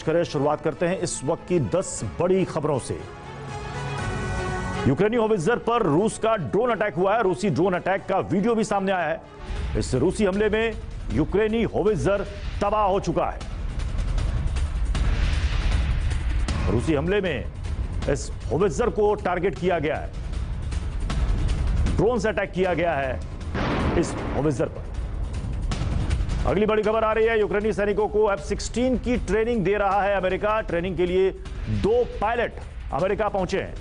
शुरुआत करते हैं इस वक्त की 10 बड़ी खबरों से। यूक्रेनी होवित्जर पर रूस का ड्रोन अटैक हुआ है। रूसी ड्रोन अटैक का वीडियो भी सामने आया है। इस रूसी हमले में यूक्रेनी होवित्जर तबाह हो चुका है। रूसी हमले में इस होवित्जर को टारगेट किया गया है, ड्रोन से अटैक किया गया है इस होवित्जर पर। अगली बड़ी खबर आ रही है, यूक्रेनी सैनिकों को F-16 की ट्रेनिंग दे रहा है अमेरिका। ट्रेनिंग के लिए 2 पायलट अमेरिका पहुंचे हैं।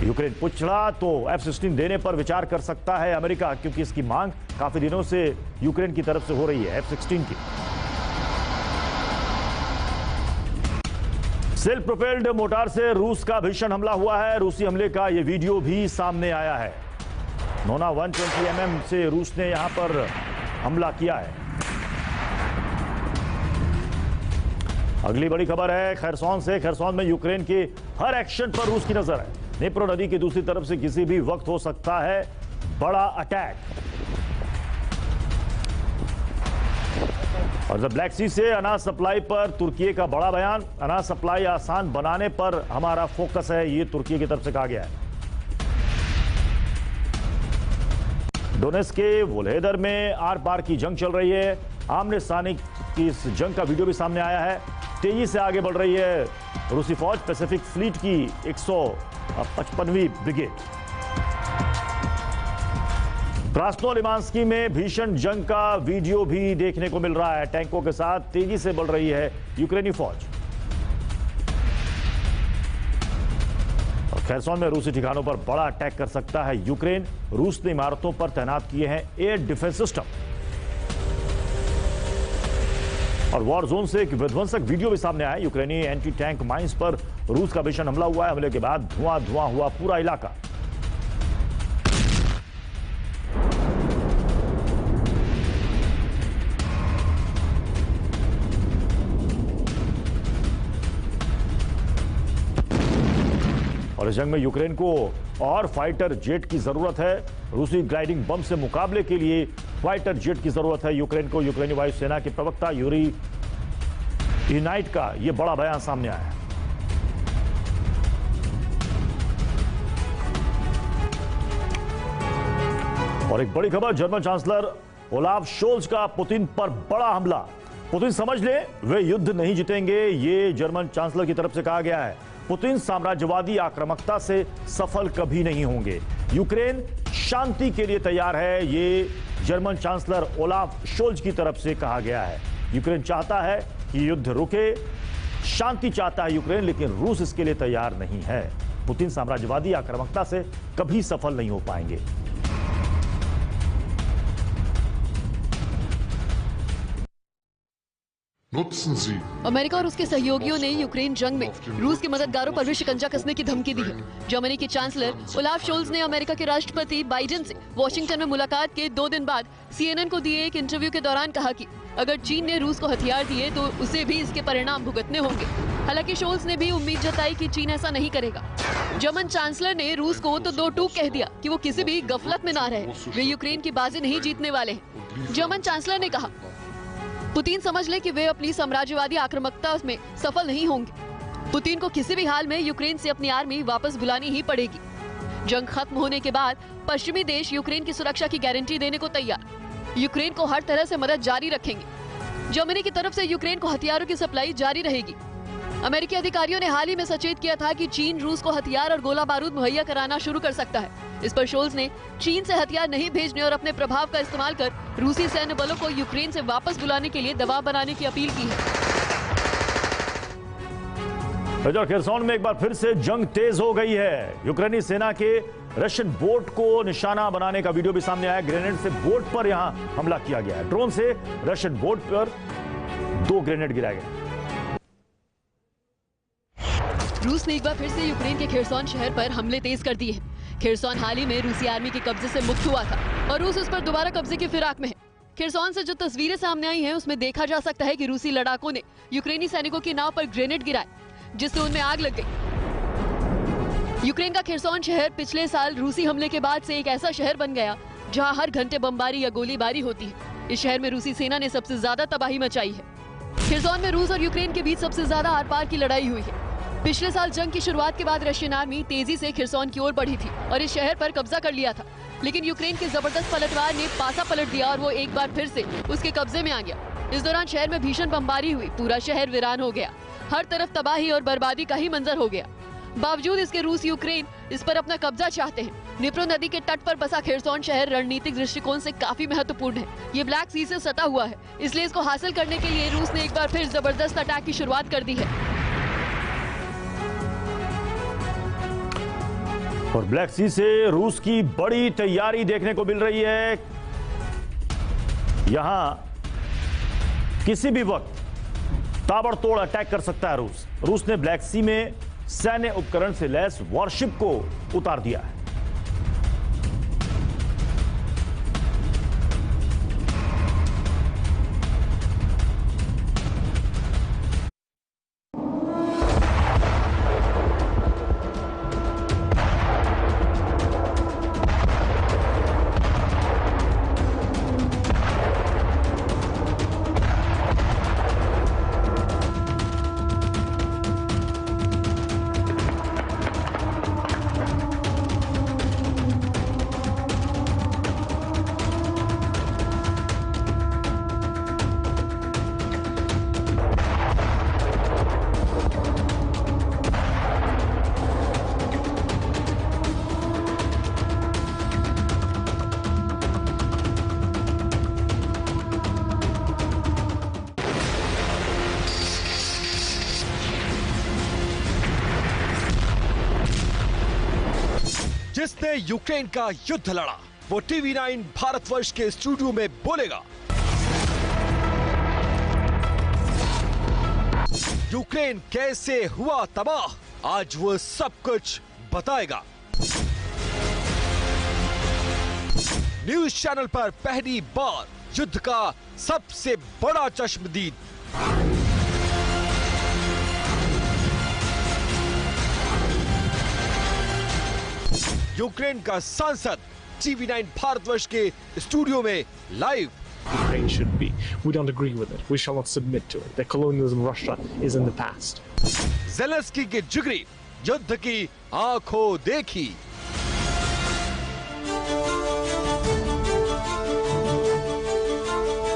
यूक्रेन पूछ रहा तो F-16 देने पर विचार कर सकता है अमेरिका, क्योंकि इसकी मांग काफी दिनों से यूक्रेन की तरफ से हो रही है F-16 की। सेल्फ प्रोपेल्ड मोटार से रूस का भीषण हमला हुआ है। रूसी हमले का यह वीडियो भी सामने आया है। नोना 120 mm से रूस ने यहां पर हमला किया है। अगली बड़ी खबर है खरसोन से। खरसोन में यूक्रेन के हर एक्शन पर रूस की नजर है। दनीप्रो नदी की दूसरी तरफ से किसी भी वक्त हो सकता है बड़ा अटैक। और द ब्लैक सी से अनाज सप्लाई पर तुर्की का बड़ा बयान। अनाज सप्लाई आसान बनाने पर हमारा फोकस है, ये तुर्की की तरफ से कहा गया है। डोनेट्स्क के वोल्हेदर में आर पार की जंग चल रही है। आमने सामने की इस जंग का वीडियो भी सामने आया है। तेजी से आगे बढ़ रही है रूसी फौज। पैसिफिक फ्लीट की 155वीं ब्रिगेड। क्रास्नोलिमांस्की में भीषण जंग का वीडियो भी देखने को मिल रहा है। टैंकों के साथ तेजी से बढ़ रही है यूक्रेनी फौज। खरसोन में रूसी ठिकानों पर बड़ा अटैक कर सकता है यूक्रेन। रूस ने इमारतों पर तैनात किए हैं एयर डिफेंस सिस्टम। और वॉर जोन से एक विध्वंसक वीडियो भी सामने आया। यूक्रेनी एंटी टैंक माइंस पर रूस का भीषण हमला हुआ है। हमले के बाद धुआं धुआं हुआ पूरा इलाका। और इस जंग में यूक्रेन को और फाइटर जेट की जरूरत है। रूसी ग्लाइडिंग बम से मुकाबले के लिए फाइटर जेट की जरूरत है यूक्रेन को। यूक्रेनी वायुसेना के प्रवक्ता यूरी इनाइट का यह बड़ा बयान सामने आया है। और एक बड़ी खबर, जर्मन चांसलर ओलाफ शोल्ज का पुतिन पर बड़ा हमला। पुतिन समझ ले वे युद्ध नहीं जीतेंगे, ये जर्मन चांसलर की तरफ से कहा गया है। पुतिन साम्राज्यवादी आक्रामकता से सफल कभी नहीं होंगे। यूक्रेन शांति के लिए तैयार है, ये जर्मन चांसलर ओलाफ शोल्ज की तरफ से कहा गया है। यूक्रेन चाहता है कि युद्ध रुके, शांति चाहता है यूक्रेन, लेकिन रूस इसके लिए तैयार नहीं है। पुतिन साम्राज्यवादी आक्रामकता से कभी सफल नहीं हो पाएंगे। अमेरिका और उसके सहयोगियों ने यूक्रेन जंग में रूस के मददगारों पर भी शिकंजा कसने की धमकी दी है। जर्मनी के चांसलर ओलाफ शोल्ज ने अमेरिका के राष्ट्रपति बाइडेन से वॉशिंगटन में मुलाकात के 2 दिन बाद CNN को दिए एक इंटरव्यू के दौरान कहा कि अगर चीन ने रूस को हथियार दिए तो उसे भी इसके परिणाम भुगतने होंगे। हालांकि शोल्ज ने भी उम्मीद जताई कि चीन ऐसा नहीं करेगा। जर्मन चांसलर ने रूस को तो 2 टूक कह दिया कि वो किसी भी गफलत में ना रहे, वे यूक्रेन की बाजी नहीं जीतने वाले हैं। जर्मन चांसलर ने कहा पुतिन समझ ले कि वे अपनी साम्राज्यवादी आक्रामकता में सफल नहीं होंगे। पुतिन को किसी भी हाल में यूक्रेन से अपनी आर्मी वापस बुलानी ही पड़ेगी। जंग खत्म होने के बाद पश्चिमी देश यूक्रेन की सुरक्षा की गारंटी देने को तैयार। यूक्रेन को हर तरह से मदद जारी रखेंगे। जर्मनी की तरफ से यूक्रेन को हथियारों की सप्लाई जारी रहेगी। अमेरिकी अधिकारियों ने हाल ही में सचेत किया था कि चीन रूस को हथियार और गोला बारूद मुहैया कराना शुरू कर सकता है। इस पर शोल्ज ने चीन से हथियार नहीं भेजने और अपने प्रभाव का इस्तेमाल कर रूसी सैन्य बलों को यूक्रेन से वापस बुलाने के लिए दबाव बनाने की अपील की है। खरसोन में एक बार फिर से जंग तेज हो गई है। यूक्रेनी सेना के रशियन बोट को निशाना बनाने का वीडियो भी सामने आया। ग्रेनेड से बोट पर यहां हमला किया गया है। ड्रोन से रशियन बोट पर 2 ग्रेनेड गिराए गए। रूस ने एक बार फिर से यूक्रेन के खरसोन शहर पर हमले तेज कर दिए हैं। खरसोन हाल ही में रूसी आर्मी के कब्जे से मुक्त हुआ था और रूस उस पर दोबारा कब्जे की फिराक में है। खरसोन से जो तस्वीरें सामने आई हैं उसमें देखा जा सकता है कि रूसी लड़ाकों ने यूक्रेनी सैनिकों की नाव पर ग्रेनेड गिराए, जिससे उनमें आग लग गई। यूक्रेन का खरसोन शहर पिछले साल रूसी हमले के बाद से एक ऐसा शहर बन गया जहां हर घंटे बमबारी या गोलीबारी होती है। इस शहर में रूसी सेना ने सबसे ज्यादा तबाही मचाई है। खिर्सोन में रूस और यूक्रेन के बीच सबसे ज्यादा आर पार की लड़ाई हुई है। पिछले साल जंग की शुरुआत के बाद रशियन आर्मी तेजी से खिर्सोन की ओर बढ़ी थी और इस शहर पर कब्जा कर लिया था, लेकिन यूक्रेन के जबरदस्त पलटवार ने पासा पलट दिया और वो एक बार फिर से उसके कब्जे में आ गया। इस दौरान शहर में भीषण बमबारी हुई, पूरा शहर वीरान हो गया, हर तरफ तबाही और बर्बादी का ही मंजर हो गया। बावजूद इसके रूस यूक्रेन इस पर अपना कब्जा चाहते हैं। निप्रो नदी के तट पर बसा खिर्सोन शहर रणनीतिक दृष्टिकोण से काफी महत्वपूर्ण है। ये ब्लैक सी से सटा हुआ है, इसलिए इसको हासिल करने के लिए रूस ने एक बार फिर जबरदस्त अटैक की शुरुआत कर दी है। और ब्लैक सी से रूस की बड़ी तैयारी देखने को मिल रही है। यहां किसी भी वक्त ताबड़तोड़ अटैक कर सकता है रूस। रूस ने ब्लैक सी में सैन्य उपकरण से लैस वॉरशिप को उतार दिया है। जिसने यूक्रेन का युद्ध लड़ा वो TV9 भारतवर्ष के स्टूडियो में बोलेगा। यूक्रेन कैसे हुआ तबाह, आज वो सब कुछ बताएगा। न्यूज चैनल पर पहली बार युद्ध का सबसे बड़ा चश्मदीद। यूक्रेन का सांसद TV9 भारतवर्ष के स्टूडियो में live. Ukraine should be. We don't agree with it. We shall not submit to it. The colonialism of Russia is in the past. Zelensky के जिगरी युद्ध की आंखों देखी।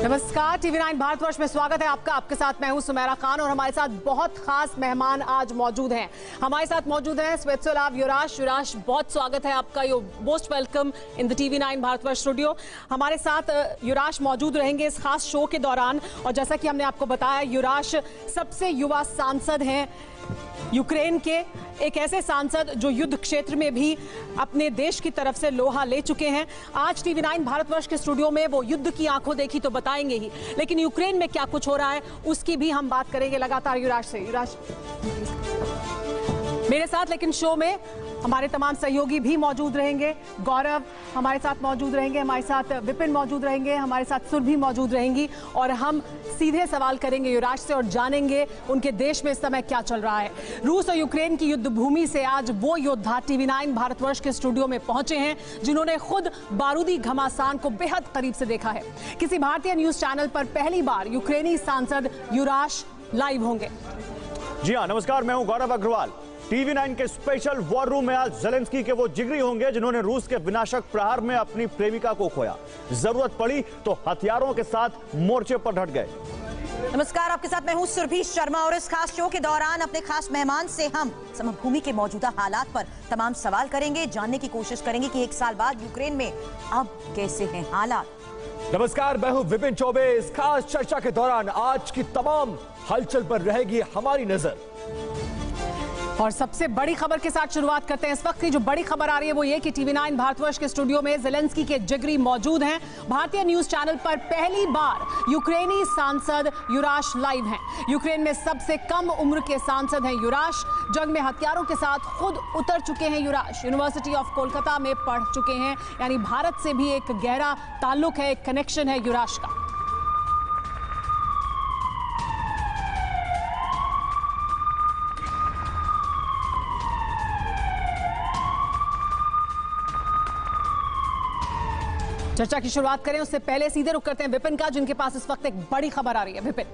नमस्कार, TV9 भारतवर्ष में स्वागत है आपका। आपके साथ मैं हूं सुमेरा खान और हमारे साथ बहुत खास मेहमान आज मौजूद हैं। हमारे साथ मौजूद हैं स्वेतस्लाव युराश। युराश, बहुत स्वागत है आपका। You most welcome in the TV9 Bharatvarsh studio. हमारे साथ युराश मौजूद रहेंगे इस खास शो के दौरान। और जैसा कि हमने आपको बताया, युराश सबसे युवा सांसद हैं यूक्रेन के, एक ऐसे सांसद जो युद्ध क्षेत्र में भी अपने देश की तरफ से लोहा ले चुके हैं। आज TV9 भारतवर्ष के स्टूडियो में वो युद्ध की आंखों देखी तो बताएंगे ही, लेकिन यूक्रेन में क्या कुछ हो रहा है उसकी भी हम बात करेंगे लगातार युराज से। युराज मेरे साथ, लेकिन शो में हमारे तमाम सहयोगी भी मौजूद रहेंगे। गौरव हमारे साथ मौजूद रहेंगे, हमारे साथ विपिन मौजूद रहेंगे, हमारे साथ सुरभि मौजूद रहेंगी और हम सीधे सवाल करेंगे युवराज से और जानेंगे उनके देश में इस समय क्या चल रहा है। रूस और यूक्रेन की युद्ध भूमि से आज वो योद्धा TV9 भारतवर्ष के स्टूडियो में पहुंचे हैं जिन्होंने खुद बारूदी घमासान को बेहद करीब से देखा है। किसी भारतीय न्यूज चैनल पर पहली बार यूक्रेनी सांसद युराश लाइव होंगे। जी हाँ, नमस्कार, मैं हूं गौरव अग्रवाल। TV9 के स्पेशल वॉर रूम में आज ज़ेलेंस्की के वो जिगरी होंगे जिन्होंने रूस के विनाशक प्रहार में अपनी प्रेमिका को खोया। जरूरत पड़ी तो हथियारों के साथ मोर्चे पर डट गए। नमस्कार, आपके साथ मैं हूं सुरभि शर्मा और इस खास शो के दौरान अपने खास मेहमान से हम समभूमि के मौजूदा हालात पर तमाम सवाल करेंगे, जानने की कोशिश करेंगे कि एक साल बाद यूक्रेन में अब कैसे हैं हालात। नमस्कार, मैं हूं विपिन चौबे। इस खास चर्चा के दौरान आज की तमाम हलचल पर रहेगी हमारी नजर। और सबसे बड़ी खबर के साथ शुरुआत करते हैं। इस वक्त की जो बड़ी खबर आ रही है वो ये कि TV9 भारतवर्ष के स्टूडियो में ज़ेलेंस्की के जिगरी मौजूद हैं। भारतीय न्यूज चैनल पर पहली बार यूक्रेनी सांसद युराश लाइव हैं। यूक्रेन में सबसे कम उम्र के सांसद हैं युराश। जंग में हथियारों के साथ खुद उतर चुके हैं युराश। यूनिवर्सिटी ऑफ कोलकाता में पढ़ चुके हैं, यानी भारत से भी एक गहरा ताल्लुक है, एक कनेक्शन है युराश का। चर्चा की शुरुआत करें उससे पहले सीधे रुख करते हैं विपिन का, जिनके पास इस वक्त एक बड़ी खबर आ रही है। विपिन।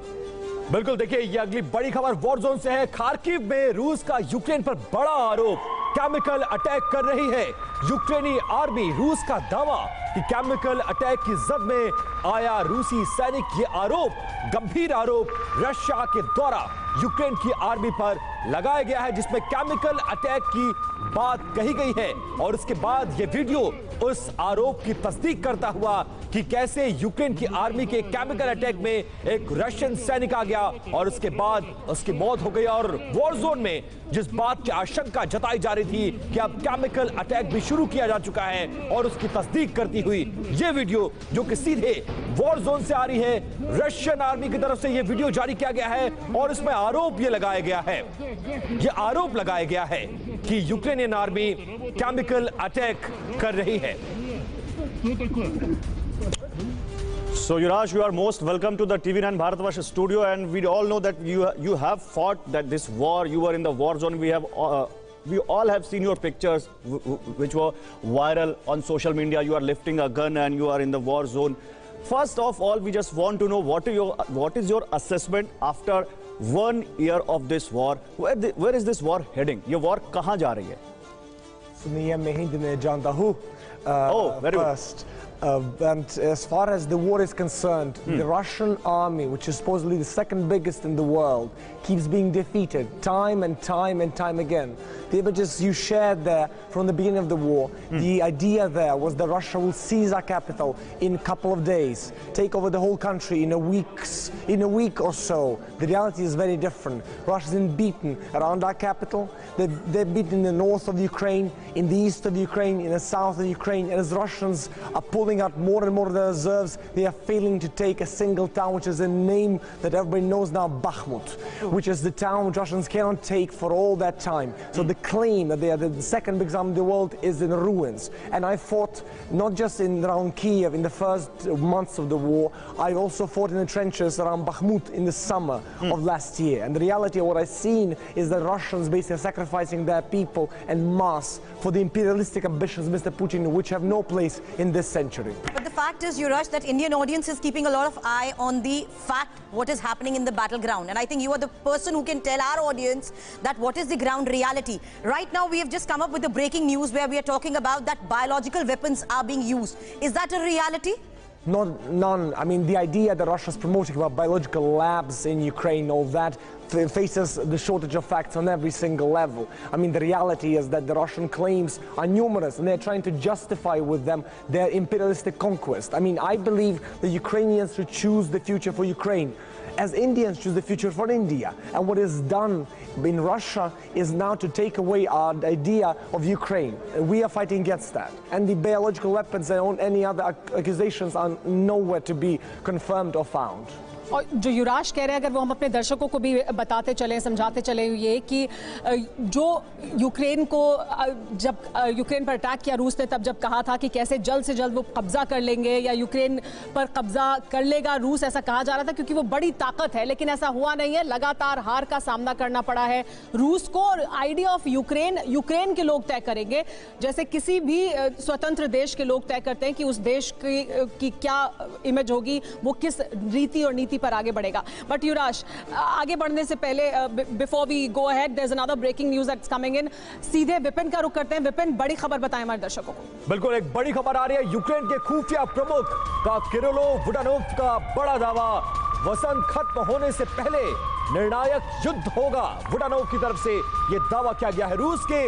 बिल्कुल, देखिए ये अगली बड़ी खबर वॉर जोन से है। खार्किव में रूस का यूक्रेन पर बड़ा आरोप, केमिकल अटैक कर रही है यूक्रेनी आर्मी। रूस का दावा कि केमिकल अटैक की जद में आया रूसी सैनिक। ये आरोप, गंभीर आरोप रशिया के द्वारा यूक्रेन की आर्मी पर लगाया गया है, जिसमें केमिकल अटैक की बात कही गई है। और उसके बाद ये वीडियो उस आरोप की तस्दीक करता हुआ कि कैसे यूक्रेन की आर्मी के केमिकल अटैक में एक रशियन सैनिक आ गया और उसके बाद उसकी मौत हो गई। और वॉर जोन में जिस बात की आशंका जताई जा रही थी कि अब केमिकल अटैक भी शुरू किया जा चुका है, और उसकी तस्दीक करती हुई ये वीडियो जो कि सीधे वॉर जोन से आ रही है, रशियन आर्मी की तरफ से ये वीडियो जारी किया गया है। और इसमें आरोप ये लगाया गया है, ये आरोप लगाया गया है कि यूक्रेनियन आर्मी केमिकल अटैक कर रही है। So Yurash, you are most welcome to the TV9 Bharatvarsh studio, and we all know that you have fought that this war. You were in the war zone. We all have seen your pictures which were viral on social media. You are lifting a gun and you are in the war zone. First of all, we just want to know what is your assessment after 1 year of this war? Where is this war heading? ये war कहाँ जा रही है? सुनिए, मैं हिंदी में जानता हूँ. Oh, very good. First. And as far as the war is concerned, the Russian army, which is supposedly the second biggest in the world, keeps being defeated time and time and time again. The images you shared there from the beginning of the war, the idea there was that Russia will seize our capital in a couple of days, take over the whole country in a week or so. The reality is very different. Russia's been beaten around our capital. They're beaten in the north of Ukraine, in the east of Ukraine, in the south of Ukraine. And as Russians are pulling out more and more of their reserves, they are failing to take a single town, which is a name that everybody knows now, Bakhmut, which is the town which Russians cannot take for all that time. So the claim that they are the second biggest army in the world is in ruins. And I fought not just around Kiev in the first months of the war, I also fought in the trenches around Bakhmut in the summer of last year. And the reality of what I've seen is that Russians basically are sacrificing their people en masse for the imperialistic ambitions of Mr. Putin, which have no place in this century. But the fact is, Yurash, that Indian audience is keeping a lot of eye on the fact what is happening in the battleground. And I think you are the person who can tell our audience that what is the ground reality. Right now, we have just come up with the breaking news where we are talking about that biological weapons are being used. Is that a reality? None. I mean, the idea that Russia's promoting about biological labs in Ukraine, all that, faces the shortage of facts on every single level. I mean, the reality is that the Russian claims are numerous, and they're trying to justify with them their imperialistic conquest. I mean, I believe the Ukrainians should choose the future for Ukraine, as Indians choose the future for India. And what is done in Russia is now to take away our idea of Ukraine. We are fighting against that. And the biological weapons and any other accusations are nowhere to be confirmed or found. और जो युवराज कह रहे हैं, अगर वो हम अपने दर्शकों को भी बताते चले, समझाते चले, ये कि जो यूक्रेन को जब यूक्रेन पर अटैक किया रूस ने, तब जब कहा था कि कैसे जल्द से जल्द वो कब्जा कर लेंगे या यूक्रेन पर कब्जा कर लेगा रूस, ऐसा कहा जा रहा था क्योंकि वो बड़ी ताकत है, लेकिन ऐसा हुआ नहीं है। लगातार हार का सामना करना पड़ा है रूस को। और आइडिया ऑफ यूक्रेन के लोग तय करेंगे, जैसे किसी भी स्वतंत्र देश के लोग तय करते हैं कि उस देश की क्या इमेज होगी, वो किस रीति और नीति पर आगे बढ़ेगा। बट युवराज, आगे बढ़ने से पहले, before we go ahead, there is another breaking news that's coming in. सीधे विपिन का रुख करते हैं। विपिन, बड़ी खबर बताएं हमारे दर्शकों को। बिल्कुल, एक बड़ी खबर आ रही है। यूक्रेन के खुफिया प्रमुख का किरिलो बुडानोव का बड़ा दावा, वसंत खत्म होने से पहले निर्णायक युद्ध होगा। बुडानोव की तरफ से यह दावा किया गया है। रूस के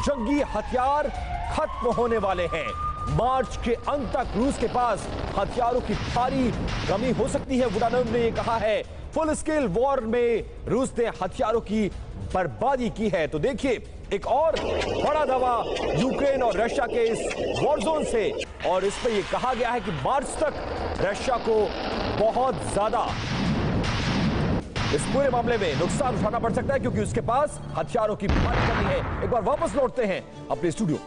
जंगी हथियार खत्म होने वाले हैं। मार्च के अंत तक रूस के पास हथियारों की भारी कमी हो सकती है, बुडानोव ने यह कहा है। फुल स्केल वॉर में रूस ने हथियारों की बर्बादी की है। तो देखिए, एक और बड़ा दावा यूक्रेन और रशिया के इस वॉर जोन से, और इसमें यह कहा गया है कि मार्च तक रशिया को बहुत ज्यादा इस पूरे मामले में नुकसान उठाना पड़ सकता है, क्योंकि उसके पास हथियारों की भारी कमी है। एक बार वापस लौटते हैं अपने studio.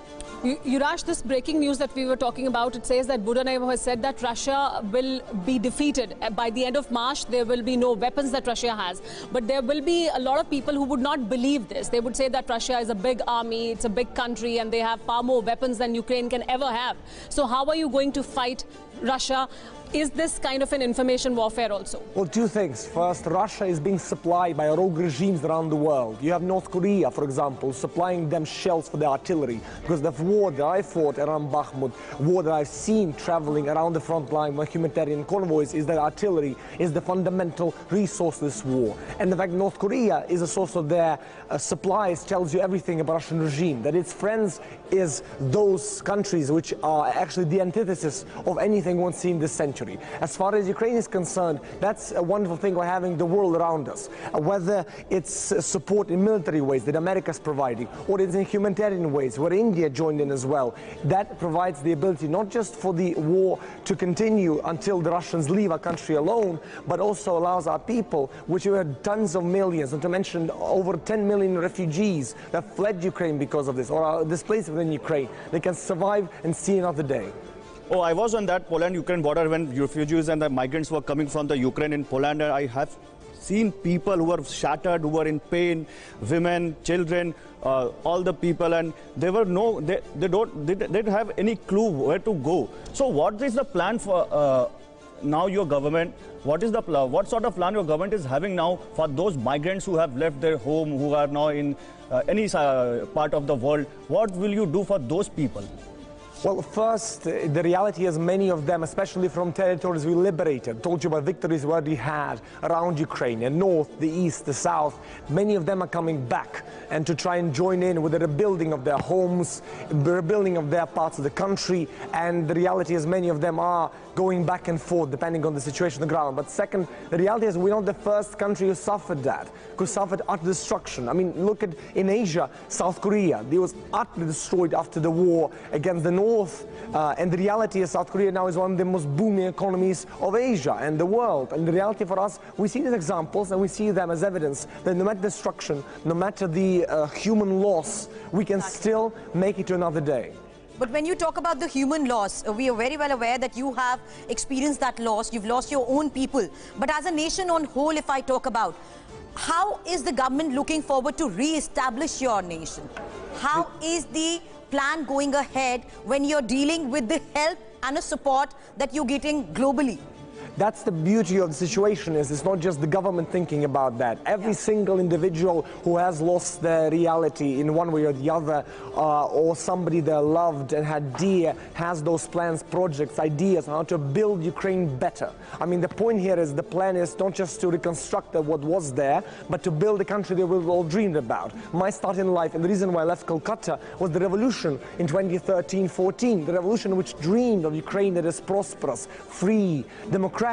Yurash, this breaking news that we were talking about, it says that Budanov has said that Russia will be defeated. By the end of March, there will be no weapons that Russia has. But there will be a lot of people who would not believe this. They would say that Russia is a big army, it's a big country, and they have far more weapons than Ukraine can ever have. So how are you going to fight Russia? is this kind of an information warfare also? Well, two things. First, Russia is being supplied by rogue regimes around the world. You have North Korea, for example, supplying them shells for the artillery. Because the war that I fought around Bakhmut, war that I've seen traveling around the front line with humanitarian convoys, is that artillery is the fundamental resource of this war. And in fact, North Korea is a source of their supplies, tells you everything about Russian regime. That its friends is those countries which are actually the antithesis of anything once seen this century. As far as Ukraine is concerned, that's a wonderful thing by having the world around us. Whether it's support in military ways that America is providing, or it's in humanitarian ways where India joined in as well, that provides the ability not just for the war to continue until the Russians leave our country alone, but also allows our people, which were tons of millions, not to mention over 10 million refugees that fled Ukraine because of this, or are displaced within Ukraine, they can survive and see another day. Oh, I was on that Poland-Ukraine border when refugees and the migrants were coming from the Ukraine in Poland, and I have seen people who are shattered, who were in pain, women, children, all the people, and they didn't have any clue where to go. So what is the plan for now your government? What sort of plan your government is having now for those migrants who have left their home, who are now in any part of the world? What will you do for those people? Well, first, the reality is many of them, especially from territories we liberated, told you about victories we already had around Ukraine, and north, the east, the south, many of them are coming back and to try and join in with the rebuilding of their homes, the rebuilding of their parts of the country, and the reality is many of them are going back and forth depending on the situation on the ground. But second, the reality is we're not the first country who suffered that, who suffered utter destruction. I mean, look at in Asia, South Korea, they was utterly destroyed after the war against the North. And the reality is South Korea now is one of the most booming economies of Asia and the world. And the reality for us, we see these examples and we see them as evidence that no matter destruction, no matter the human loss, we can still make it to another day. But when you talk about the human loss, we are very well aware that you have experienced that loss. You've lost your own people. But as a nation on whole, if I talk about, how is the government looking forward to re-establish your nation? How is the plan going ahead when you're dealing with the help and the support that you're getting globally? That's the beauty of the situation, is it's not just the government thinking about that. Every single individual who has lost their reality in one way or the other, or somebody they loved and had dear, has those plans, projects, ideas on how to build Ukraine better. I mean, the point here is the plan is not just to reconstruct what was there, but to build a country that we've all dreamed about. My start in life, and the reason why I left Calcutta, was the revolution in 2013-14, the revolution which dreamed of Ukraine that is prosperous, free, democratic.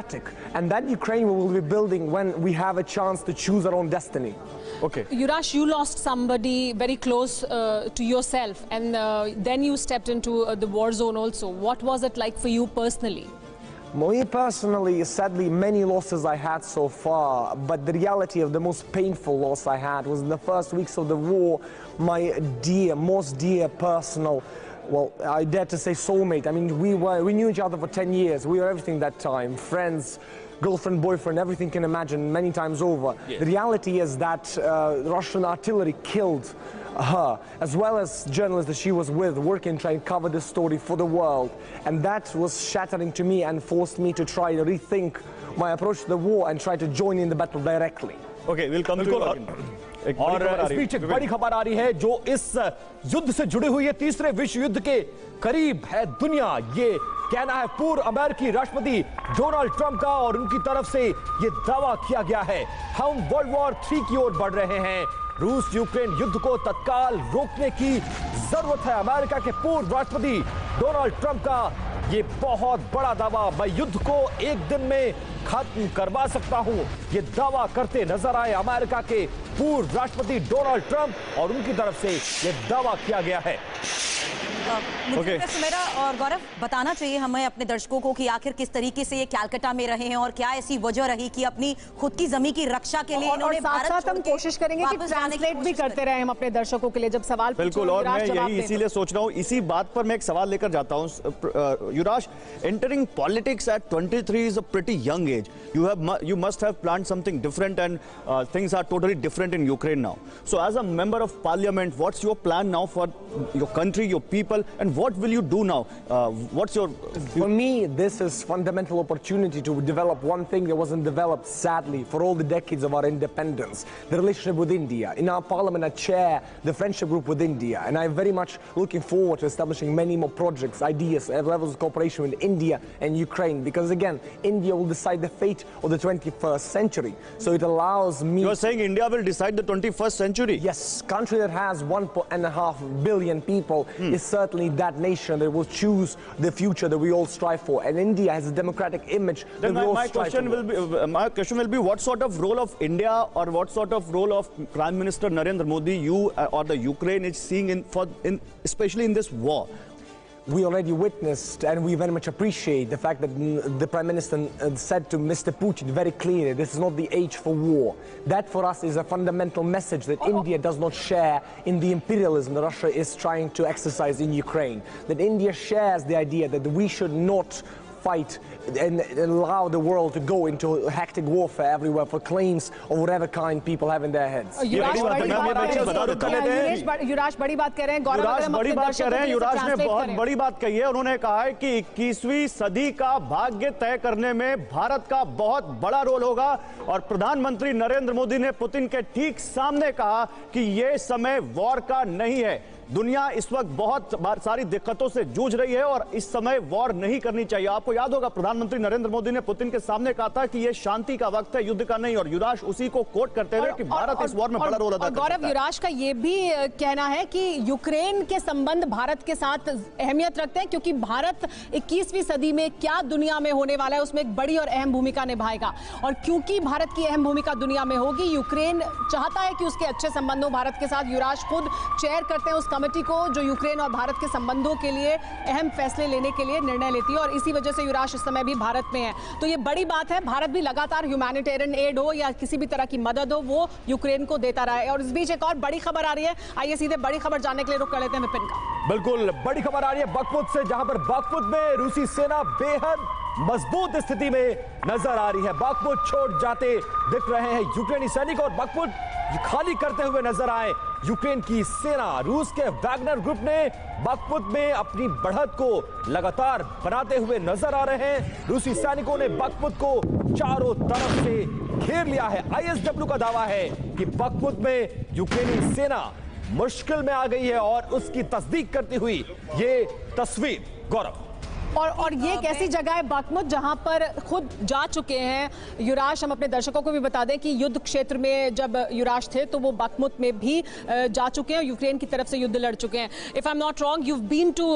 And that Ukraine we will be building when we have a chance to choose our own destiny. Okay. Yurash, you lost somebody very close to yourself, and then you stepped into the war zone also. What was it like for you personally? Me personally, sadly, many losses I had so far, but the reality of the most painful loss I had was in the first weeks of the war. My dear, most dear personal, well, I dare to say soulmate. I mean, we knew each other for 10 years. We were everything that time. Friends, girlfriend, boyfriend, everything you can imagine, many times over. Yeah. The reality is that Russian artillery killed her, as well as journalists that she was with, working, trying to cover this story for the world. And that was shattering to me and forced me to try to rethink my approach to the war and try to join in the battle directly. Okay, we'll come to you. और इस बीच एक बड़ी खबर आ रही है जो इस युद्ध से जुड़ी हुई है, तीसरे विश्व युद्ध के करीब है दुनिया। ये कहना है पूर्व अमेरिकी राष्ट्रपति डोनाल्ड ट्रंप का, और उनकी तरफ से ये दावा किया गया है हम वर्ल्ड वॉर 3 की ओर बढ़ रहे हैं। रूस यूक्रेन युद्ध को तत्काल रोकने की जरूरत है। अमेरिका के पूर्व राष्ट्रपति डोनाल्ड ट्रंप का ये बहुत बड़ा दावा, मैं युद्ध को एक दिन में खत्म करवा सकता हूं, ये दावा करते नजर आए अमेरिका के पूर्व राष्ट्रपति डोनाल्ड ट्रंप, और उनकी तरफ से ये दावा किया गया है। मुझे सुमेरा और गौरव बताना चाहिए हमें अपने दर्शकों को कि आखिर किस तरीके से ये कलकत्ता में रहे हैं और क्या ऐसी वजह रही कि अपनी खुद की जमीन की रक्षा के लिए इन्होंने भारत साथ हम कोशिश करेंगे कि ट्रांसलेट भी करते रहे हम अपने दर्शकों के लिए जब सवाल बिल्कुल, और मैं यही इसीलिए सोच रहा हूँ, इसी बात पर मैं एक सवाल लेकर जाता हूँ। युवराज, entering politics at 23 is a pretty young age. You must have planned something different, and things are totally different in Ukraine now. So as a member of parliament, what's your plan now for your country, your people, people, and what will you do now? What's your... For me, this is fundamental opportunity to develop one thing that wasn't developed, sadly, for all the decades of our independence, the relationship with India. In our parliament, I chair the friendship group with India, and I'm very much looking forward to establishing many more projects, ideas, levels of cooperation with India and Ukraine, because again, India will decide the fate of the 21st century. So it allows me... You're saying India will decide the 21st century? Yes, country that has 1.5 billion people is certainly that nation that will choose the future that we all strive for. And India has a democratic image then that we all my strive question will be, what sort of role of India or what sort of role of Prime Minister Narendra Modi, you or the Ukraine is seeing especially in this war? We already witnessed, and we very much appreciate the fact that the Prime Minister said to Mr. Putin very clearly, this is not the age for war. That for us is a fundamental message that India does not share in the imperialism that Russia is trying to exercise in Ukraine. That India shares the idea that we should not fight and allow the world to go into hectic warfare everywhere for claims of whatever kind people have in their heads. युवराज बड़ी बात कह रहे हैं, युवराज बड़ी बात कह रहे हैं, युवराज ने बहुत बड़ी बात कही है। उन्होंने कहा है कि 21वीं सदी का भाग्य तय करने में भारत का बहुत बड़ा रोल होगा, और प्रधानमंत्री नरेंद्र मोदी ने पुतिन के ठीक सामने कहा कि यह समय वॉर का नहीं है। दुनिया इस वक्त बहुत सारी दिक्कतों से जूझ रही है और इस समय वॉर नहीं करनी चाहिए। आपको याद होगा प्रधानमंत्री नरेंद्र मोदी ने पुतिन के सामने कहा था कि यह शांति का वक्त है, युद्ध का नहीं, और युवराज उसी को कोट करते हुए कि भारत इस वॉर में बड़ा रोल अदा कर सकता है। गौरव, युवराज का यह भी कहना है कि यूक्रेन के संबंध भारत के साथ अहमियत रखते हैं, क्योंकि भारत 21वीं सदी में क्या दुनिया में होने वाला है उसमें एक बड़ी और अहम भूमिका निभाएगा, और क्योंकि भारत की अहम भूमिका दुनिया में होगी, यूक्रेन चाहता है कि उसके अच्छे संबंध हो भारत के साथ। युवराज खुद चेयर करते हैं उस कमेटी को जो यूक्रेन और भारत के संबंधों के लिए अहम फैसले लेने के लिए निर्णय लेती है, और इसी वजह से युवराज इस समय भी भारत में है। तो ये बड़ी बात है, भारत भी लगातार ह्यूमैनिटेरियन एड हो या किसी भी तरह की मदद हो वो यूक्रेन को देता रहा है। और इस बीच एक और बड़ी खबर आ रही है, आइए सीधे बड़ी खबर जानने के लिए रुक कर लेते हैं विपिन का। बिल्कुल, बड़ी खबर आ रही है बकमुत से, जहां पर बकमुत में रूसी सेना बेहद मजबूत स्थिति में नजर आ रही है। बकमुत छोड़ जाते दिख रहे हैं यूक्रेनी सैनिक, और बकमुत खाली करते हुए नजर आए यूक्रेन की सेना। रूस के वैगनर ग्रुप ने बकमुत में अपनी बढ़त को लगातार बनाते हुए नजर आ रहे हैं। रूसी सैनिकों ने बकमुत को चारों तरफ से घेर लिया है। आईएसडब्ल्यू का दावा है कि बकमुत में यूक्रेनी सेना मुश्किल में आ गई है, और उसकी तस्दीक करती हुई ये तस्वीर। गौरव, और ये एक ऐसी जगह है बकमुत जहां पर खुद जा चुके हैं युवराज। हम अपने दर्शकों को भी बता दें कि युद्ध क्षेत्र में जब युवराज थे तो वो बकमुत में भी जा चुके हैं, यूक्रेन की तरफ से युद्ध लड़ चुके हैं। If I am not wrong, you've been to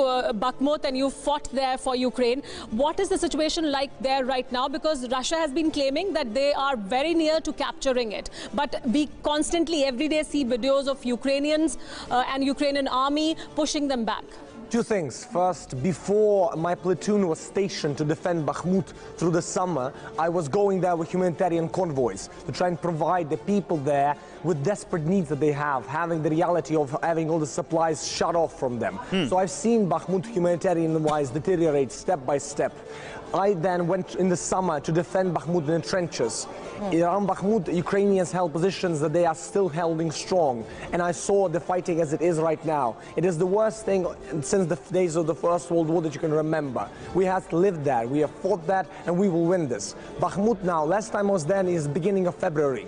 Bakhmut and you fought there for Ukraine. What is the situation like there right now? Because Russia has been claiming that they are very near to capturing it, but we constantly every day see videos of Ukrainians and Ukrainian army pushing them back. Two things. First, before my platoon was stationed to defend Bakhmut through the summer, I was going there with humanitarian convoys to try and provide the people there with desperate needs that they have, having the reality of having all the supplies shut off from them. So I've seen Bakhmut humanitarian-wise deteriorate step by step. I then went in the summer to defend Bakhmut in the trenches. Around Bakhmut, Ukrainians held positions that they are still holding strong, and I saw the fighting as it is right now. It is the worst thing since the days of the First World War that you can remember. We have lived that, we have fought that, and we will win this. Bakhmut now, last time I was there is beginning of February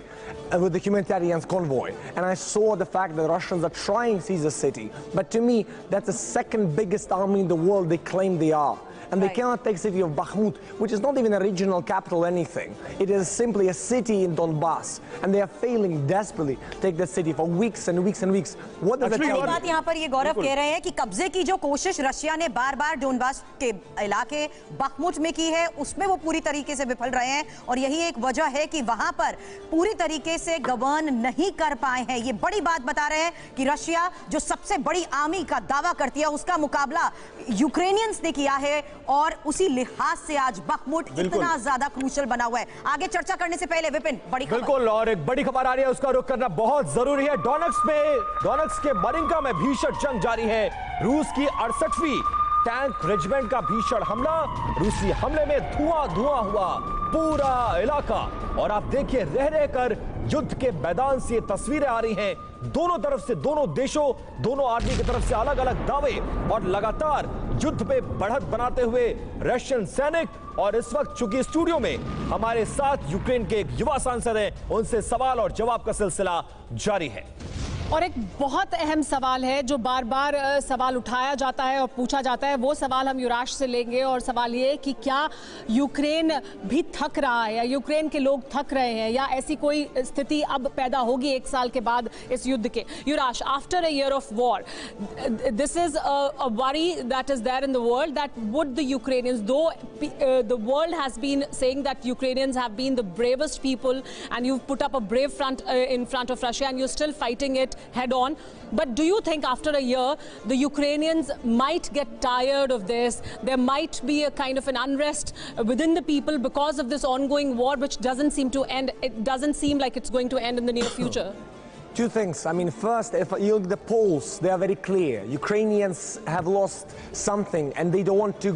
with the humanitarian convoy, and I saw the fact that Russians are trying to seize the city. But to me, that's the second biggest army in the world they claim they are. And they cannot take the city of Bakhmut, which is not even a regional capital or anything. It is simply a city in Donbass, and they are failing desperately to take the city for weeks and weeks and weeks. What does Actually, बात यहाँ पर ये गौरव कह रहे हैं कि कब्जे की जो कोशिश रशिया ने बार-बार डोनबास के इलाके बखमुत में की है, उसमें वो पूरी तरीके से विफल रहे हैं, और यही एक वजह है कि वहां पर पूरी तरीके से गवर्न नहीं कर पाए हैं। ये बड़ी बात बता रहे हैं कि रशिया जो सबसे बड़ी आर्मी का दावा करती है, उसका मुकाबला यूक्रेनियंस ने किया है, और उसी लिहाज से आज बखमुत इतना ज्यादा क्रूशल बना हुआ है। आगे चर्चा करने से पहले विपिन, बड़ी खबर। बिल्कुल, और एक बड़ी खबर आ रही है, उसका रुख करना बहुत जरूरी है। डोनेट्स्क के मरिंका में भीषण जंग जारी है। रूस की 68वीं टैंक रेजिमेंट का भीषण हमला, रूसी हमले में धुआं हुआ पूरा इलाका, और आप देखिए रह रहकर युद्ध के मैदान से तस्वीरें आ रही हैं दोनों तरफ से, दोनों देशों, दोनों आर्मी की तरफ से अलग अलग दावे और लगातार युद्ध पे बढ़त बनाते हुए रशियन सैनिक। और इस वक्त चूंकि स्टूडियो में हमारे साथ यूक्रेन के एक युवा सांसद हैं, उनसे सवाल और जवाब का सिलसिला जारी है। और एक बहुत अहम सवाल है जो बार बार सवाल उठाया जाता है और पूछा जाता है, वो सवाल हम युवराज से लेंगे। और सवाल ये कि क्या यूक्रेन भी थक रहा है या यूक्रेन के लोग थक रहे हैं या ऐसी कोई स्थिति अब पैदा होगी एक साल के बाद इस युद्ध के। Yuvraj, after a year of war, this is a worry that is there in the world that would the Ukrainians, though the world has been saying that Ukrainians have been the bravest people and you put up a brave front in front of Russia and you're still fighting it head on. But do you think after a year the Ukrainians might get tired of this? There might be a kind of an unrest within the people because of this ongoing war which doesn't seem to end. It doesn't seem like it's going to end in the near future. Two things. I mean, first, if you look at the polls, they are very clear. Ukrainians have lost something and they don't want to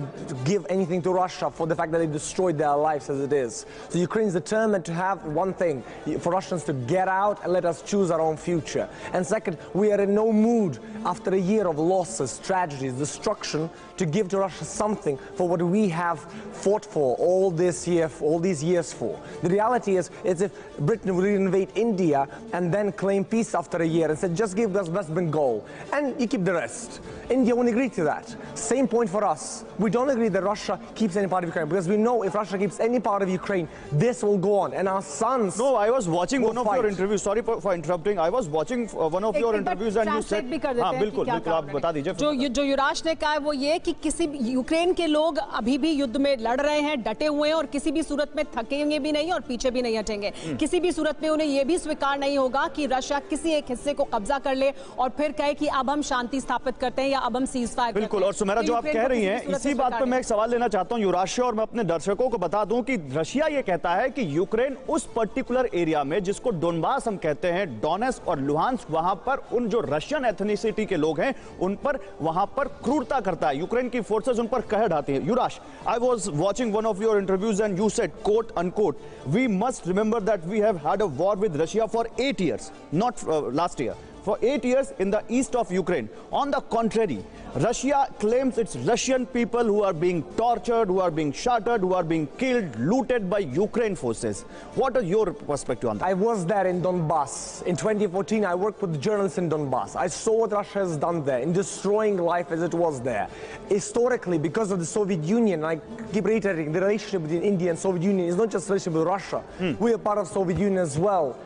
give anything to Russia for the fact that they destroyed their lives as it is. So Ukraine is determined to have one thing, for Russians to get out and let us choose our own future. And second, we are in no mood after a year of losses, tragedies, destruction to give to Russia something for what we have fought for all these years for. The reality is, it's if Britain would invade India and then claim peace after a year and said, just give us West Bengal and you keep the rest. India won't agree to that. Same point for us. We don't agree that Russia keeps any part of Ukraine because we know if Russia keeps any part of Ukraine, this will go on and our sons. No, I was watching one of your interviews. Sorry for interrupting. I was watching one of your interviews and you said, हाँ बिल्कुल आप बता दीजिए। जो युवराज ने कहा है वो ये कि किसी यूक्रेन के लोग अभी भी युद्ध में लड़ रहे हैं, डटे हुए हैं और किसी भी सूरत में थकेंगे भी नहीं और पीछे भी नहीं हटेंगे। किसी भी सूरत में उन्हें यह भी स्वीकार नहीं होगा कि रशिया किसी एक हिस्से को कब्जा कर ले और फिर कहे कि अब हम शांति स्थापित करते हैं या अब हम सीज फायर करते हैं। बिल्कुल। और सुमेरा, जो आप कह रही हैं, इसी बात पर मैं एक सवाल लेना चाहता हूं युवराज से, और मैं अपने दर्शकों को बता दूं कि रशिया ये कहता है कि यूक्रेन उस पर्टिकुलर एरिया में जिसको डोनबास हम कहते हैं, डोनेस्क और लुहांस्क, वहां पर उन जो रशियन एथनिसिटी के लोग हैं उन पर वहां पर क्रूरता करता है, यूक्रेन की फोर्सेस उन पर कहर ढाती हैं। Yuvraj, I was watching one of your interviews and you said, quote unquote, we must remember that we have had a war with Russia for 8 years, not last year. For 8 years in the east of Ukraine. On the contrary, Russia claims it's Russian people who are being tortured, who are being shattered, who are being killed, looted by Ukraine forces. What is your perspective on that? I was there in Donbass. In 2014, I worked with journalists in Donbass. I saw what Russia has done there in destroying life as it was there. Historically, because of the Soviet Union, I keep reiterating, the relationship between India and Soviet Union is not just a relationship with Russia. We are part of Soviet Union as well.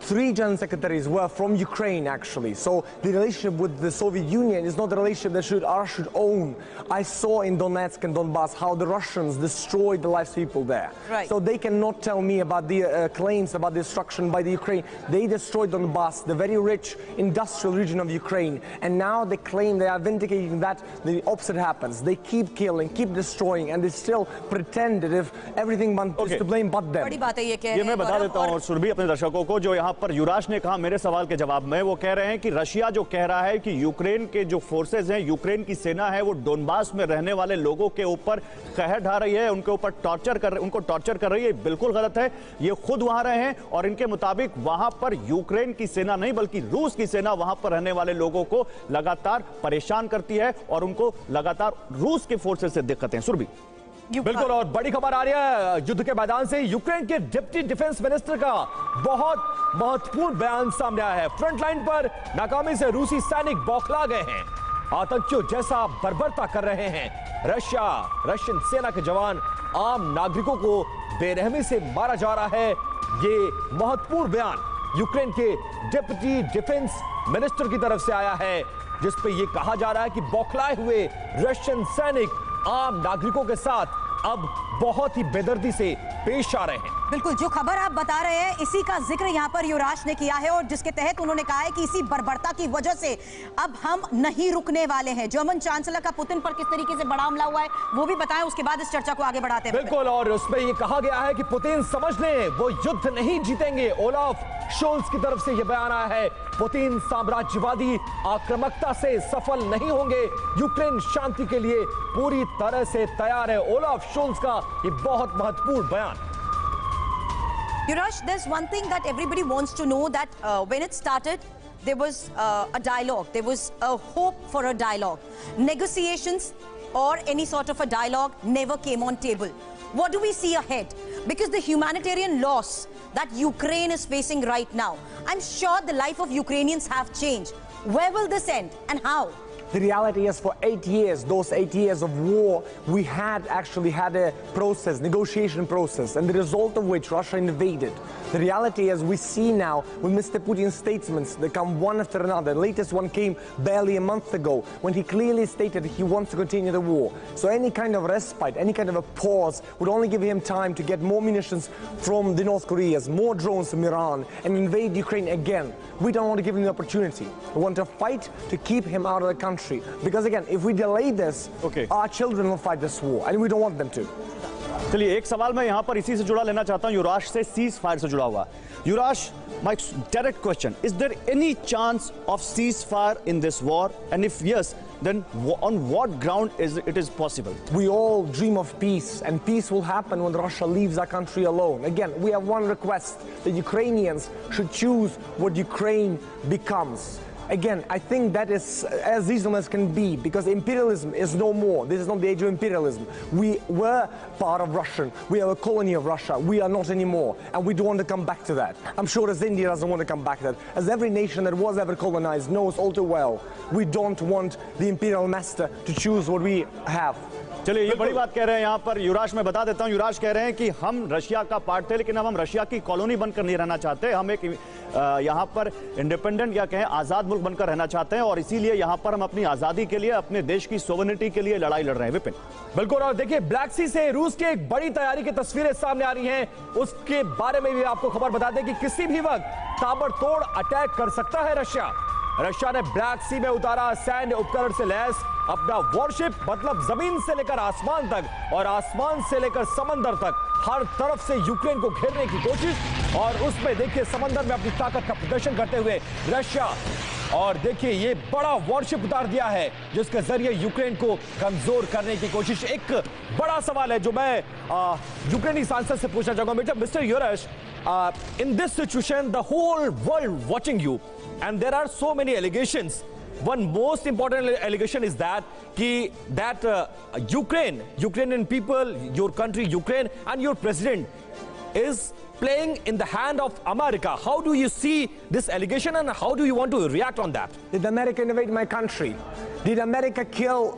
3 general secretaries were from Ukraine, actually. So the relationship with the Soviet Union is not a relationship that Russia should own. I saw in Donetsk and Donbass how the Russians destroyed the lives of people there. Right. So they cannot tell me about the claims about destruction by the Ukraine. They destroyed Donbass, the very rich industrial region of Ukraine. And now they claim they are vindicating that the opposite happens. They keep killing, keep destroying, and they still pretend that if everything is to blame but them. बड़ी बात है ये मैं बता देता हूं और सुरभि अपने दर्शकों को, जो यहाँ पर युवराज ने कहा मेरे सवाल के जवाब में, वो कह रहे हैं कि रशिया जो कह रहा है कि यूक्रेन के जो फोर्सेज हैं, यूक्रेन की सेना है, वो डोनबास में रहने वाले लोगों के ऊपर कहर ढा रही है, उनके ऊपर उनको टॉर्चर कर रही है, बिल्कुल गलत है। ये खुद वहां रहे हैं और इनके मुताबिक वहां पर यूक्रेन की सेना नहीं बल्कि रूस की सेना वहां पर रहने वाले लोगों को लगातार परेशान करती है और उनको लगातार रूस के फोर्सेज से दिक्कतें। सुरभि बिल्कुल। और बड़ी खबर आ रही है युद्ध के मैदान से, यूक्रेन के डिप्टी डिफेंस मिनिस्टर का बहुत महत्वपूर्ण बयान सामने आया है। फ्रंट लाइन पर नाकामी से रूसी सैनिक बौखला गए हैं, आतंकियों जैसा बर्बरता कर रहे हैं। रशियन सेना के जवान आम नागरिकों को बेरहमी से मारा जा रहा है। ये महत्वपूर्ण बयान यूक्रेन के डिप्टी डिफेंस मिनिस्टर की तरफ से आया है, जिसपे ये कहा जा रहा है कि बौखलाए हुए रशियन सैनिक आम नागरिकों के साथ अब बहुत ही बेदर्दी से पेश आ रहे हैं। बिल्कुल, जो खबर आप बता रहे हैं इसी का जिक्र यहाँ पर युवराज ने किया है और जिसके तहत उन्होंने कहा है कि इसी बर्बरता की वजह से अब हम नहीं रुकने वाले हैं। जर्मन चांसलर का पुतिन पर किस तरीके से बड़ा हमला हुआ है वो भी बताएं, उसके बाद इस चर्चा को आगे बढ़ाते हैं। बिल्कुल, और उसमें ये कहा गया है कि पुतिन समझ लें वो युद्ध नहीं जीतेंगे। ओलाफ शोल्स की तरफ से यह बयान आया है, पुतिन साम्राज्यवादी आक्रामकता से सफल नहीं होंगे, यूक्रेन शांति के लिए पूरी तरह से तैयार है। ओलाफ शोल्स का ये बहुत महत्वपूर्ण बयान। Yuvraj, there's one thing that everybody wants to know, that when it started, there was a dialogue, there was a hope for a dialogue. Negotiations or any sort of a dialogue never came on table. What do we see ahead? Because the humanitarian loss that Ukraine is facing right now, I'm sure the life of Ukrainians have changed. Where will this end and how? The reality is, for 8 years, those 8 years of war, we had actually had a process, negotiation process, and the result of which Russia invaded. The reality is, we see now with Mr. Putin's statements, they come one after another. The latest one came barely a month ago, when he clearly stated he wants to continue the war. So any kind of respite, any kind of a pause would only give him time to get more munitions from the North Koreans, more drones from Iran, and invade Ukraine again. We don't want to give him the opportunity. We want to fight to keep him out of the country. Because again, if we delay this, our children will fight this war, and we don't want them to. चलिए एक सवाल मैं यहाँ पर इसी से जुड़ा लेना चाहता हूँ, युवराज से, सीज फायर से जुड़ा हुआ। युवराज, my direct question: is there any chance of ceasefire in this war? And if yes, then on what ground it is possible? We all dream of peace, and peace will happen when Russia leaves our country alone. Again, we have one request: the Ukrainians should choose what Ukraine becomes. Again, I think that is as reasonable as can be, because imperialism is no more. This is not the age of imperialism. We were part of Russia. We are a colony of Russia. We are not anymore, and we don't want to come back to that. I'm sure as India doesn't want to come back to that. As every nation that was ever colonized knows all too well, we don't want the imperial master to choose what we have. चलिए ये बड़ी बात कह रहे हैं यहाँ पर युवराज। मैं बता देता हूँ, युवराज कह रहे हैं कि हम रशिया का पार्ट थे, लेकिन अब हम रशिया की कॉलोनी बनकर नहीं रहना चाहते। हम एक यहाँ पर इंडिपेंडेंट या कहें आजाद मुल्क बनकर रहना चाहते हैं, और इसीलिए यहाँ पर हम अपनी आजादी के लिए, अपने देश की सोवरेनिटी के लिए लड़ाई लड़ रहे हैं। विपिन, बिल्कुल। और देखिए, ब्लैक सी से रूस की एक बड़ी तैयारी की तस्वीरें सामने आ रही हैं। उसके बारे में भी आपको खबर बता दें कि किसी भी वक्त ताबड़तोड़ अटैक कर सकता है रशिया। रशिया ने ब्लैक सी में उतारा सैन्य उपकरण से लैस अपना वॉरशिप, मतलब जमीन से लेकर आसमान तक और आसमान से लेकर समंदर तक, हर तरफ से यूक्रेन को घेरने की कोशिश। और उसमें देखिए, समंदर में अपनी ताकत का प्रदर्शन करते हुए रशिया, और देखिए ये बड़ा वॉरशिप उतार दिया है, जिसके जरिए यूक्रेन को कमजोर करने की कोशिश। एक बड़ा सवाल है जो मैं यूक्रेनी सांसद से पूछना चाहूंगा। Mister Yurash, in this situation, the whole world watching you, and there are so many allegations. One most important allegation is that Ukrainian people, your country, Ukraine, and your president is playing in the hand of America. How do you see this allegation, and how do you want to react on that? Did America invade my country? Did America kill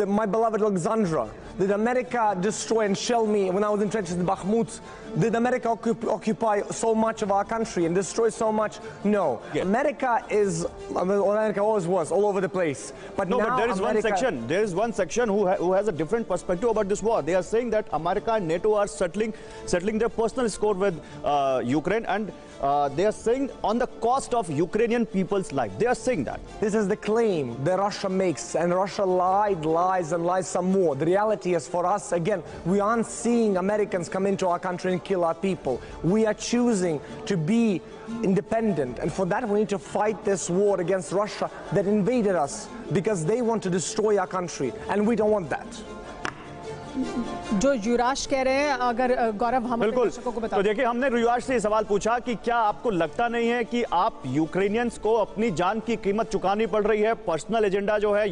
my beloved Alexandra? Did America destroy and shell me when I was entrenched in Bakhmut? Did America occupy so much of our country and destroy so much? No. Yeah. America always was all over the place. But no, now but there is one section who has a different perspective about this war. They are saying that America and NATO are settling their personal score with Ukraine, and they are saying on the cost of Ukrainian people's life. They are saying that. This is the claim that Russia makes, and Russia lies some more. The reality is, for us, again, we aren't seeing Americans come into our country and kill our people. We are choosing to be independent, and for that we need to fight this war against Russia that invaded us, because they want to destroy our country, and we don't want that. जो युवराज कह रहे हैं, अगर गौरव हम बिल्कुल, दर्शकों को बता। तो देखिए, हमने युवराज से सवाल पूछा कि क्या आपको लगता नहीं है कि आप यूक्रेनियंस को अपनी जान की कीमत चुकानी पड़ रही है? पर्सनल एजेंडा जो है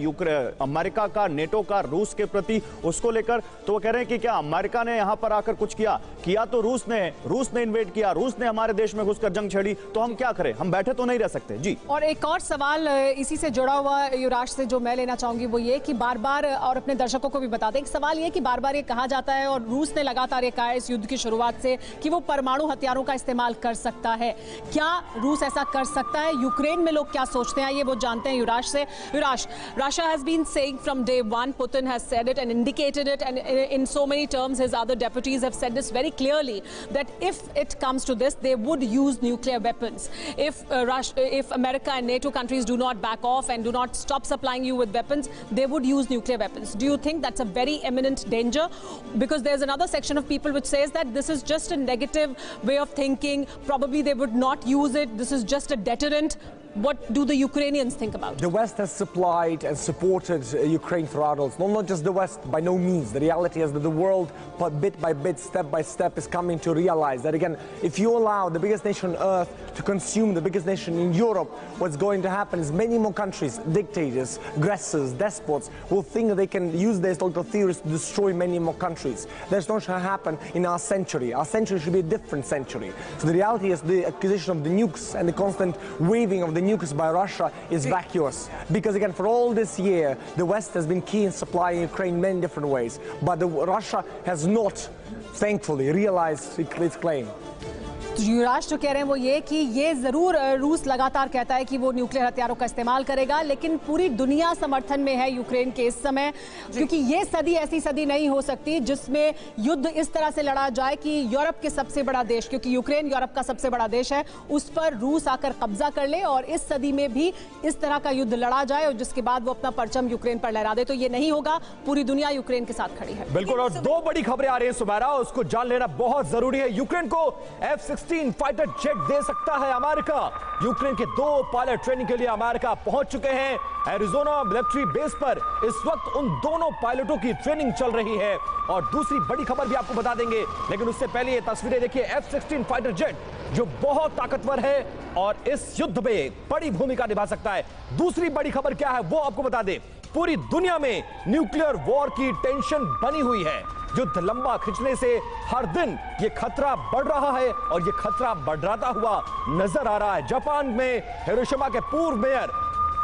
अमेरिका का, नेटो का, रूस के प्रति, उसको लेकर। तो वो कह रहे हैं कि क्या अमेरिका ने यहाँ पर आकर कुछ किया तो रूस ने इन्वेड किया, रूस ने हमारे देश में घुसकर जंग छेड़ी, तो हम क्या करें? हम बैठे तो नहीं रह सकते जी। और एक और सवाल इसी से जुड़ा हुआ युवराज से जो मैं लेना चाहूंगी, वो ये कि बार-बार, और अपने दर्शकों को भी बता दें, सवाल ये कि बार-बार ये कहा जाता है, और रूस ने लगातार ये कहा है इस युद्ध की शुरुआत से, कि वो परमाणु हथियारों का इस्तेमाल कर सकता है। क्या रूस ऐसा कर सकता है? यूक्रेन में लोग क्या सोचते हैं, ये वो जानते हैं युवराज से। युवराज, Russia has been saying from day one, Putin has said it and indicated it, and in so many terms his other deputies have said this very clearly, that if it comes to this, they would use nuclear weapons. If America and NATO countries do not back off and do not stop supplying you with weapons, they would use nuclear weapons. Do you think that's a very imminent danger? Because there's another section of people which says that this is just a negative way of thinking. Probably they would not use it. This is just a deterrent. what do the Ukrainians think about it? The West has supplied and supported Ukraine for adults. No, not just the West, by no means. The reality is that the world, bit by bit, step by step, is coming to realize that, again, if you allow the biggest nation on earth to consume the biggest nation in Europe, what's going to happen is many more countries, dictators, aggressors, despots, will think that they can use their total theories to destroy many more countries. That's not going to happen in our century. Our century should be a different century. So the reality is the acquisition of the nukes and the constant waving of the nukes by Russia is vacuous. Because again, for all this year, the West has been key in supplying Ukraine in many different ways. But Russia has not, thankfully, realized its claim. तो युवराज जो कह रहे हैं वो ये कि ये जरूर रूस लगातार कहता है कि वो न्यूक्लियर हथियारों का इस्तेमाल करेगा, लेकिन पूरी दुनिया समर्थन में है यूक्रेन के इस समय, क्योंकि ये सदी ऐसी सदी नहीं हो सकती जिसमें युद्ध इस तरह से लड़ा जाए कि यूरोप के सबसे बड़ा देश, क्योंकि यूक्रेन यूरोप का सबसे बड़ा देश है, उस पर रूस आकर कब्जा कर ले और इस सदी में भी इस तरह का युद्ध लड़ा जाए और जिसके बाद वो अपना परचम यूक्रेन पर लहरा दे। तो ये नहीं होगा, पूरी दुनिया यूक्रेन के साथ खड़ी है। बिल्कुल, और दो बड़ी खबरें आ रही है सुमेरा, उसको जान लेना बहुत जरूरी है। यूक्रेन को F-16 फाइटर जेट दे सकता है अमेरिका। यूक्रेन के 2 पायलट ट्रेनिंग के लिए अमेरिका पहुंच चुके हैं। एरिजोना मिलिट्री बेस पर इस वक्त उन दोनों पायलटों की ट्रेनिंग चल रही है। और दूसरी बड़ी खबर भी आपको बता देंगे, लेकिन उससे पहले ये तस्वीरें देखिए F-16 फाइटर जेट जो बहुत ताकतवर है और इस युद्ध में बड़ी भूमिका निभा सकता है। दूसरी बड़ी खबर क्या है वो आपको बता दें, पूरी दुनिया में न्यूक्लियर वॉर की टेंशन बनी हुई है। युद्ध लंबा खिंचने से हर दिन ये खतरा बढ़ रहा है और ये खतरा बढ़ाता हुआ नजर आ रहा है। जापान में हिरोशिमा के पूर्व मेयर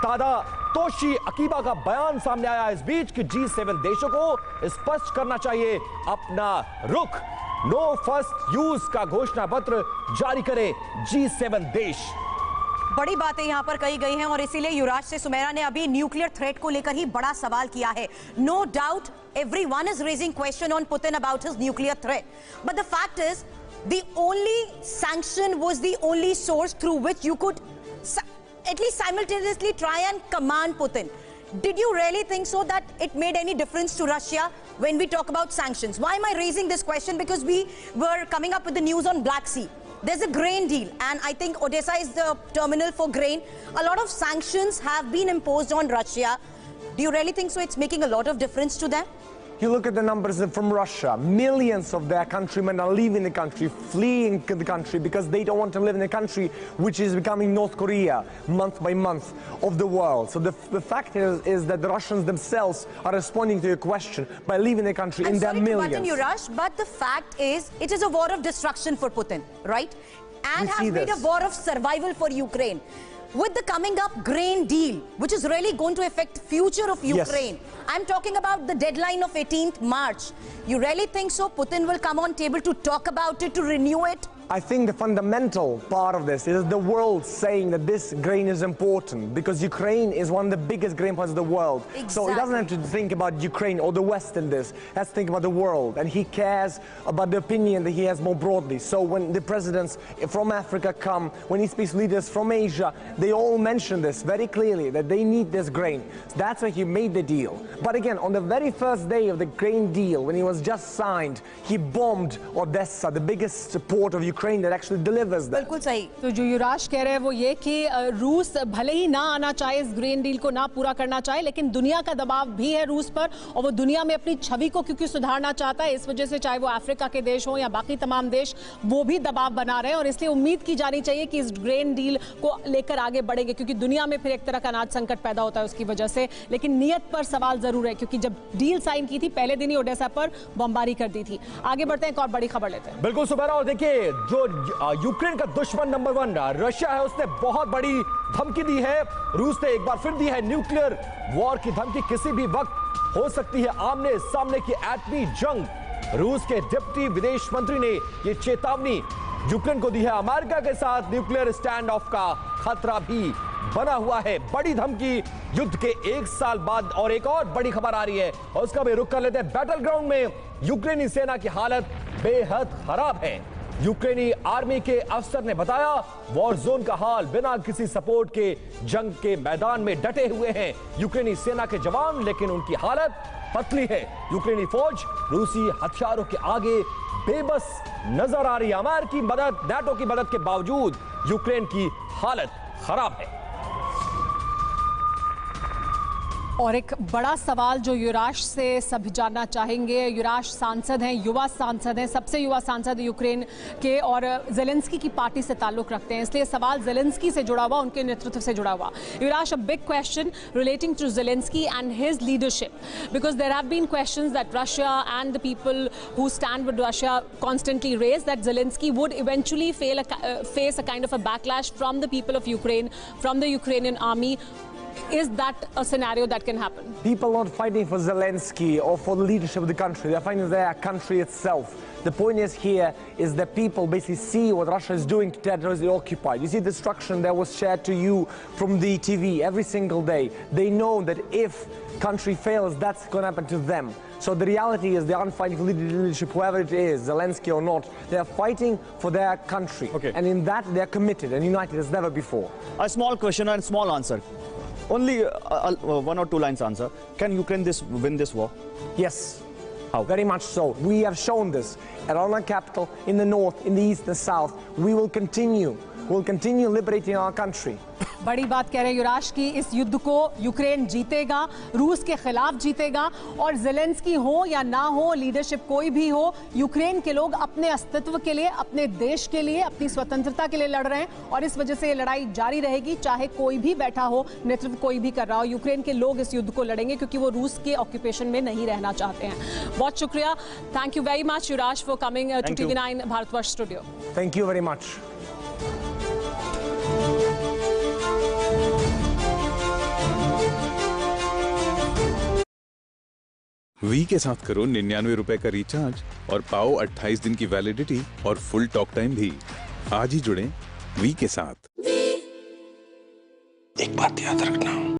तादा तोशी अकीबा का बयान सामने आया इस बीच कि G7 देशों को स्पष्ट करना चाहिए अपना रुख। नो फर्स्ट यूज का घोषणा पत्र जारी करे G7 देश। बड़ी बातें यहां पर कही गई हैं और इसीलिए युवराज से सुमेरा ने अभी न्यूक्लियर थ्रेट को लेकर ही बड़ा सवाल किया है। No doubt everyone is raising question on Putin about his nuclear threat, but the fact is the only sanction was the only source through which you could at least simultaneously try and command Putin. Did you really think so that it made any difference to Russia when we talk about sanctions? Why am I raising this question? Because we were coming up with the news on Black Sea. There's a grain deal, and I think Odessa is the terminal for grain. A lot of sanctions have been imposed on Russia. Do you really think so? It's making a lot of difference to them? You look at the numbers from Russia. Millions of their countrymen are leaving the country, fleeing the country because they don't want to live in a country which is becoming North Korea month by month of the world. So the fact is that the Russians themselves are responding to your question by leaving the country in their millions. I'm sorry to button you, Rush, but the fact is it is a war of destruction for Putin, right? And has made a war of survival for Ukraine. With the coming up grain deal, which is really going to affect future of Ukraine. Yes. I'm talking about the deadline of 18th March. You really think so? Putin will come on table to talk about it, to renew it? I think the fundamental part of this is the world saying that this grain is important because Ukraine is one of the biggest grain plants of the world. Exactly. So he doesn't have to think about Ukraine or the West in this. He has to think about the world, and he cares about the opinion that he has more broadly. So when the presidents from Africa come, when he speaks to leaders from Asia, they all mention this very clearly, that they need this grain. So that's why he made the deal. But again, on the very first day of the grain deal, when it was just signed, he bombed Odessa, the biggest port of Ukraine that actually delivers that. बिल्कुल सही। तो जो युवराज कह रहे हैं वो ये कि रूस भले ही ना आना चाहे, इस ग्रीन डील को ना पूरा करना चाहे, लेकिन दुनिया का दबाव भी है रूस पर और वो दुनिया में अपनी छवि को क्योंकि सुधारना चाहता है, इस वजह से चाहे वो अफ्रीका के देश हो या बाकी तमाम देश, वो भी दबाव बना रहे हैं और इसलिए उम्मीद की जानी चाहिए कि इस ग्रेन डील को लेकर आगे बढ़ेंगे, क्योंकि दुनिया में फिर एक तरह का अनाज संकट पैदा होता है उसकी वजह से। लेकिन नियत पर सवाल जरूर है, क्योंकि जब डील साइन की थी पहले दिन ही ओडेसा पर बमबारी कर दी थी। आगे बढ़ते हैं, एक और बड़ी खबर लेते हैं। बिल्कुल सुबह, और देखिए जो यूक्रेन का दुश्मन नंबर 1 रशिया है, उसने बहुत बड़ी धमकी दी है। रूस ने एक बार फिर दी है न्यूक्लियर वॉर की धमकी, किसी भी वक्त हो सकती है आमने सामने की एटमी जंग। रूस के डिप्टी विदेश मंत्री ने यह चेतावनी यूक्रेन को दी है। अमेरिका के साथ न्यूक्लियर स्टैंड ऑफ का खतरा भी बना हुआ है। बड़ी धमकी युद्ध के 1 साल बाद, और एक और बड़ी खबर आ रही है और उसका भी रुख कर लेते हैं। बैटल ग्राउंड में यूक्रेनी सेना की हालत बेहद खराब है। यूक्रेनी आर्मी के अफसर ने बताया वॉर जोन का हाल, बिना किसी सपोर्ट के जंग के मैदान में डटे हुए हैं यूक्रेनी सेना के जवान, लेकिन उनकी हालत पतली है। यूक्रेनी फौज रूसी हथियारों के आगे बेबस नजर आ रही है। अमेरिकी मदद, नाटो की मदद के बावजूद यूक्रेन की हालत खराब है। और एक बड़ा सवाल जो युवराज से सभी जानना चाहेंगे। युवराज सांसद हैं, युवा सांसद हैं, सबसे युवा सांसद यूक्रेन के, और ज़ेलेंस्की की पार्टी से ताल्लुक रखते हैं, इसलिए सवाल ज़ेलेंस्की से जुड़ा हुआ, उनके नेतृत्व से जुड़ा हुआ। Yuvraj, a big question relating to Zelensky and his leadership, because there have been questions that Russia and the people who stand with Russia constantly raised that Zelensky would eventually face a kind of a backlash from the people of Ukraine, from the Ukrainian army. Is that a scenario that can happen? People are not fighting for Zelensky or for the leadership of the country. They're fighting for their country itself. The point is that people basically see what Russia is doing to territories occupied. You see the destruction that was shared to you from the TV every single day. They know that if country fails, that's going to happen to them. So the reality is they aren't fighting for leadership, whoever it is, Zelensky or not. They're fighting for their country. Okay. And in that, they're committed and united as never before. A small question and small answer. Only one or two lines answer. Can Ukraine win this war? Yes. How? Very much so. We have shown this at our capital, in the north, in the east, the south. We will continue. We'll continue liberating our country. बड़ी बात कह रहे हैं युवराज की, इस युद्ध को Ukraine जीतेगा, रूस के खिलाफ जीतेगा, और ज़ेलेंस्की हो या ना हो, लीडरशिप कोई भी हो, यूक्रेन के लोग अपने अस्तित्व के लिए, अपने देश के लिए, अपनी स्वतंत्रता के लिए लड़ रहे हैं, और इस वजह से ये लड़ाई जारी रहेगी, चाहे कोई भी बैठा हो, नेतृत्व कोई भी कर रहा हो। यूक्रेन के लोग इस युद्ध को लड़ेंगे क्योंकि वो रूस के ऑक्यूपेशन में नहीं रहना चाहते हैं। बहुत शुक्रिया, thank you very much Yuvraj for coming to TV9 Bharatvarsh studio. Thank you very much. वी के साथ करो 99 रुपए का रिचार्ज और पाओ 28 दिन की वैलिडिटी और फुल टॉक टाइम भी। आज ही जुड़ें वी के साथ। एक बात याद रखना,